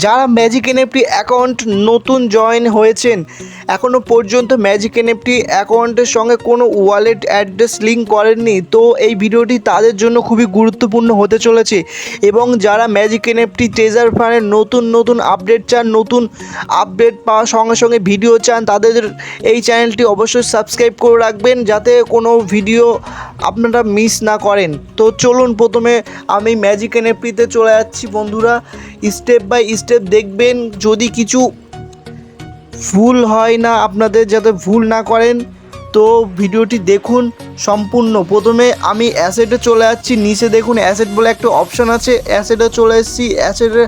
যারা magic NFT account নতুন join হয়েছেন, এখনও পর্যন্ত ম্যাজিক এনএফটি অ্যাকাউন্টের সঙ্গে কোনো ওয়ালেট অ্যাড্রেস লিঙ্ক করেননি, তো এই ভিডিওটি তাদের জন্য খুবই গুরুত্বপূর্ণ হতে চলেছে। এবং যারা ম্যাজিক এনএফটি ট্রেজার ফান্ডের নতুন আপডেট চান, নতুন আপডেট পাওয়ার সঙ্গে সঙ্গে ভিডিও চান, তাদের এই চ্যানেলটি অবশ্যই সাবস্ক্রাইব করে রাখবেন যাতে কোনো ভিডিও আপনারা মিস না করেন। তো চলুন প্রথমে আমি ম্যাজিক এনএফটিতে চলে যাচ্ছি বন্ধুরা। স্টেপ বাই স্টেপ দেখবেন, যদি কিছু ভুল হয় না আপনাদের, যাতে ভুল না করেন, তো ভিডিওটি দেখুন সম্পূর্ণ। প্রথমে আমি অ্যাসেটে চলে যাচ্ছি, নিচে দেখুন অ্যাসেট বলে একটা অপশান আছে, অ্যাসেটে চলে এসেছি। অ্যাসেটে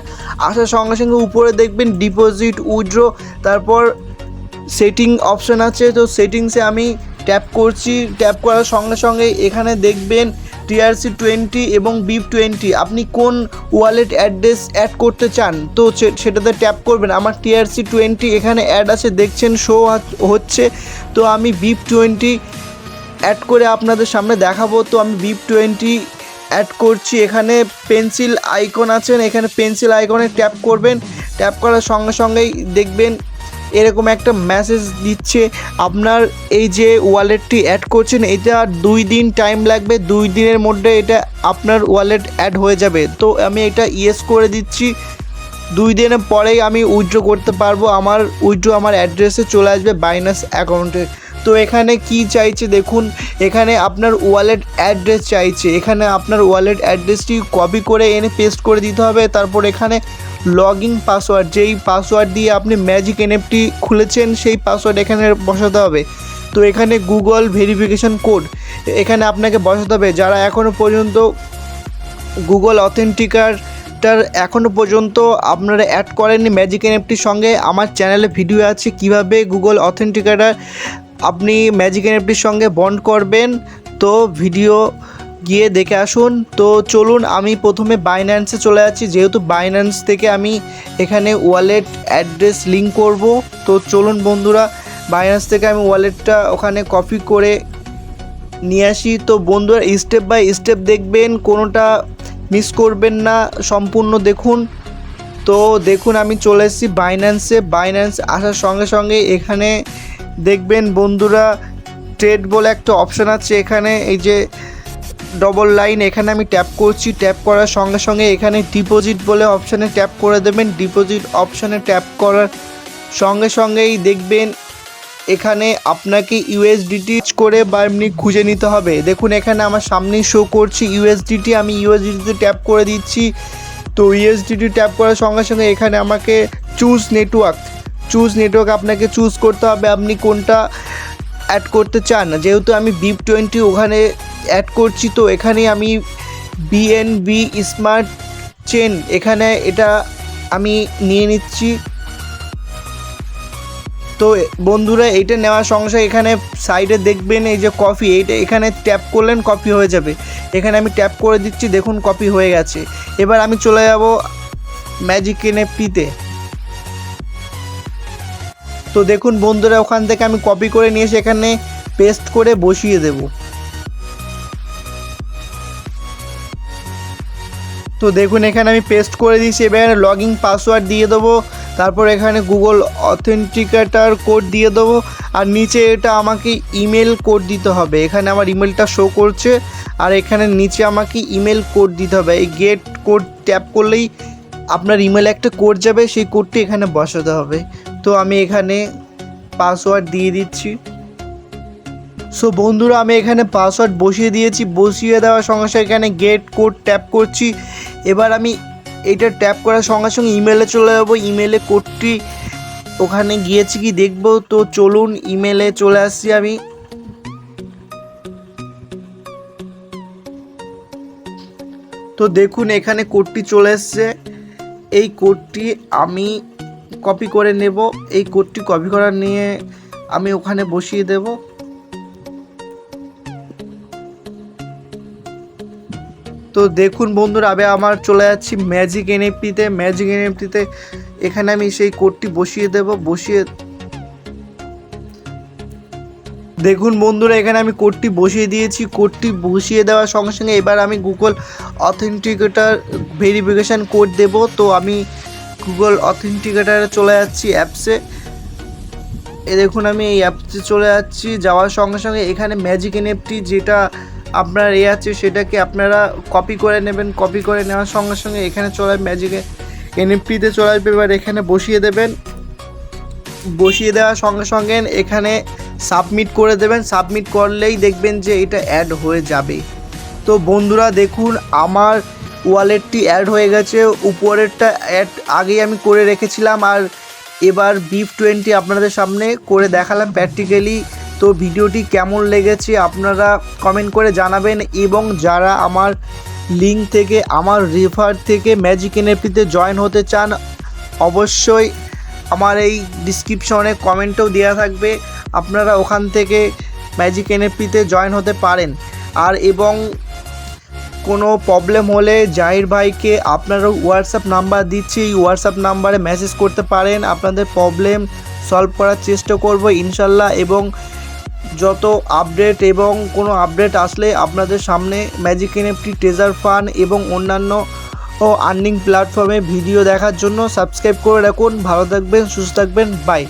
আসার সঙ্গে সঙ্গে উপরে দেখবেন ডিপোজিট, উইথড্র, তারপর সেটিং অপশান আছে। তো সেটিংসে আমি ট্যাপ করছি, ট্যাপ করার সঙ্গে সঙ্গে এখানে দেখবেন TRC20 এবং BIP20 আপনি কোন ওয়ালেট অ্যাড্রেস অ্যাড করতে চান, তো সেটাতে ট্যাপ করবেন। আমার TRC20 এখানে অ্যাড আছে, দেখছেন শো হচ্ছে। তো আমি BIP20 অ্যাড করে আপনাদের সামনে দেখাবো। তো আমি BIP20 অ্যাড করছি। এখানে পেন্সিল আইকন আছেন, এখানে পেন্সিল আইকনে ট্যাপ করবেন। ট্যাপ করার সঙ্গে সঙ্গেই দেখবেন এরকম একটা মেসেজ দিচ্ছে, আপনার এই যে ওয়ালেটটি অ্যাড করছেন এটা 2 দিন টাইম লাগবে, 2 দিনের মধ্যে এটা আপনার ওয়ালেট অ্যাড হয়ে যাবে। তো আমি এটা ইয়েস করে দিচ্ছি। 2 দিনের পরেই আমি উইথড্র করতে পারবো, আমার উইথড্র আমার অ্যাড্রেসে চলে আসবে বাইন্যান্স অ্যাকাউন্টে। তো এখানে কি চাইছে দেখুন, এখানে আপনার ওয়ালেট অ্যাড্রেস চাইছে। এখানে আপনার ওয়ালেট অ্যাড্রেসটি কপি করে এনে পেস্ট করে দিতে হবে। তারপর এখানে লগইন পাসওয়ার্ড, যেই পাসওয়ার্ড দিয়ে আপনি ম্যাজিক এনএফটি খুলেছেন সেই পাসওয়ার্ড এখানে বসাতে হবে। তো এখানে গুগল ভেরিফিকেশন কোড এখানে আপনাকে বসাতে হবে। যারা এখনও পর্যন্ত গুগল অথেন্টিকেটর এখনও পর্যন্ত আপনারা অ্যাড করেননি ম্যাজিক এনএফটির সঙ্গে, আমার চ্যানেলে ভিডিও আছে কিভাবে গুগল অথেন্টিকেটর আপনি ম্যাজিক এনএফটির সঙ্গে বন্ড করবেন। তো ভিডিও গিয়ে দেখে আসুন। তো চলুন আমি প্রথমে বাইন্যান্সে চলে যাচ্ছি, যেহেতু বাইন্যান্স থেকে আমি এখানে ওয়ালেট অ্যাড্রেস লিঙ্ক করব। তো চলুন বন্ধুরা, বাইন্যান্স থেকে আমি ওয়ালেটটা ওখানে কপি করে নিয়ে আসি। তো বন্ধুরা স্টেপ বাই স্টেপ দেখবেন, কোনোটা মিস করবেন না, সম্পূর্ণ দেখুন। তো দেখুন আমি চলে এসেছি বাইন্যান্সে। বাইন্যান্স আসার সঙ্গে সঙ্গে এখানে দেখবেন বন্ধুরা ট্রেড বলে একটা অপশান আছে, এখানে এই যে ডবল লাইন, এখানে আমি ট্যাপ করছি। ট্যাপ করার সঙ্গে সঙ্গে এখানে ডিপোজিট বলে অপশানে ট্যাপ করে দেবেন। ডিপোজিট অপশানে ট্যাপ করার সঙ্গে সঙ্গেই দেখবেন এখানে আপনাকে ইউএসডিটি করে বা এমনি খুঁজে নিতে হবে। দেখুন এখানে আমার সামনেই শো করছি ইউএসডিটি, আমি ইউএসডিটিতে ট্যাপ করে দিচ্ছি। তো ইউএসডিটি ট্যাপ করার সঙ্গে সঙ্গে এখানে আমাকে চুজ নেটওয়ার্ক আপনাকে চুজ করতে হবে, আপনি কোনটা অ্যাড করতে চান। যেহেতু আমি BIP20 ওখানে অ্যাড করছি, তো এখানে আমি BNB স্মার্ট চেন এখানে এটা আমি নিয়ে নিচ্ছি। তো বন্ধুরা এইটা নেওয়ার সঙ্গে সঙ্গে এখানে সাইডে দেখবেন এই যে কপি, এইটা এখানে ট্যাপ করলেন কপি হয়ে যাবে। এখানে আমি ট্যাপ করে দিচ্ছি, দেখুন কপি হয়ে গেছে। এবার আমি চলে যাব ম্যাজিক এনএফটিতে। তো দেখুন বন্ধুরা ওখান থেকে আমি কপি করে নিয়ে এসে এখানে পেস্ট করে বসিয়ে দেব। তো দেখুন এখানে আমি পেস্ট করে দিয়েছি। এবার লগইন পাসওয়ার্ড দিয়ে দেবো, তারপর এখানে গুগল অথেন্টিকেটর কোড দিয়ে দেবো, আর নিচে এটা আমাকে ইমেল কোড দিতে হবে। এখানে আমার ইমেলটা শো করছে, আর এখানে নিচে আমাকে ইমেল কোড দিতে হবে। এই গেট কোড ট্যাপ করলেই আপনার ইমেলে একটা কোড যাবে, সেই কোডটি এখানে বসাতে হবে। তো আমি এখানে পাসওয়ার্ড দিয়ে দিচ্ছি। সো বন্ধুরা আমি এখানে পাসওয়ার্ড বসিয়ে দিয়েছি। বসিয়ে দেওয়ার সঙ্গে সঙ্গে এখানে গেট কোড ট্যাপ করছি। এবার আমি এইটা ট্যাপ করার সঙ্গে সঙ্গে ইমেলে চলে যাব। ইমেলে কোডটি ওখানে গিয়েছি কি দেখব। তো চলুন ইমেলে চলে আসছি আমি। তো দেখুন এখানে কোডটি চলে এসছে। এই কোডটি আমি কপি করে নেব। এই কোডটি কপি করা নিয়ে আমি ওখানে বসিয়ে দেব। তো দেখুন বন্ধুরা আমি আমার চলে যাচ্ছি ম্যাজিক এনএফটিতে। ম্যাজিক এনএফটিতে এখানে আমি সেই কোডটি বসিয়ে দেব। দেখুন বন্ধুরা এখানে আমি কোডটি বসিয়ে দিয়েছি। কোডটি বসিয়ে দেওয়ার সঙ্গে সঙ্গে এবার আমি গুগল অথেন্টিকেটর ভেরিফিকেশান কোড দেব। তো আমি গুগল অথেন্টিকেটারে চলে যাচ্ছি অ্যাপসে। দেখুন আমি এই অ্যাপসে চলে যাচ্ছি। যাওয়ার সঙ্গে সঙ্গে এখানে ম্যাজিক এনএফটি যেটা আপনার আছে সেটাকে আপনারা কপি করে নেবেন। কপি করে নেওয়ার সঙ্গে সঙ্গে এখানে চলে ম্যাজিক এনএফটিতে চলে আসবে। এবার এখানে বসিয়ে দেবেন। বসিয়ে দেওয়ার সঙ্গে সঙ্গে এখানে সাবমিট করে দেবেন। সাবমিট করলেই দেখবেন যে এটা অ্যাড হয়ে যাবে। তো বন্ধুরা দেখুন আমার ওয়ালেটটি অ্যাড হয়ে গেছে। উপরেরটা অ্যাড আগেই আমি করে রেখেছিলাম, আর এবার BIF20 আপনাদের সামনে করে দেখালাম প্র্যাকটিক্যালি। তো ভিডিওটি কেমন লেগেছে আপনারা কমেন্ট করে জানাবেন, এবং যারা আমার লিঙ্ক থেকে আমার রেফার থেকে ম্যাজিক এনএফটিতে জয়েন হতে চান অবশ্যই আমার এই ডিসক্রিপশনে কমেন্টও দেওয়া থাকবে, আপনারা ওখান থেকে ম্যাজিক এনএফটিতে জয়েন হতে পারেন। আর এবং কোনো প্রবলেম হলে জাহির ভাইকে আপনারা হোয়াটসঅ্যাপ নাম্বার দিচ্ছি, এই হোয়াটসঅ্যাপ নাম্বারে মেসেজ করতে পারেন। আপনাদের প্রবলেম সলভ করার চেষ্টা করব ইনশাল্লাহ, এবং যত আপডেট এবং কোনো আপডেট আসলে আপনাদের সামনে ম্যাজিক এনএফটি ট্রেজার ফান্ড এবং অন্যান্য আর্নিং প্ল্যাটফর্মে ভিডিও দেখার জন্য সাবস্ক্রাইব করে রাখুন। ভালো থাকবেন, সুস্থ থাকবেন, বাই।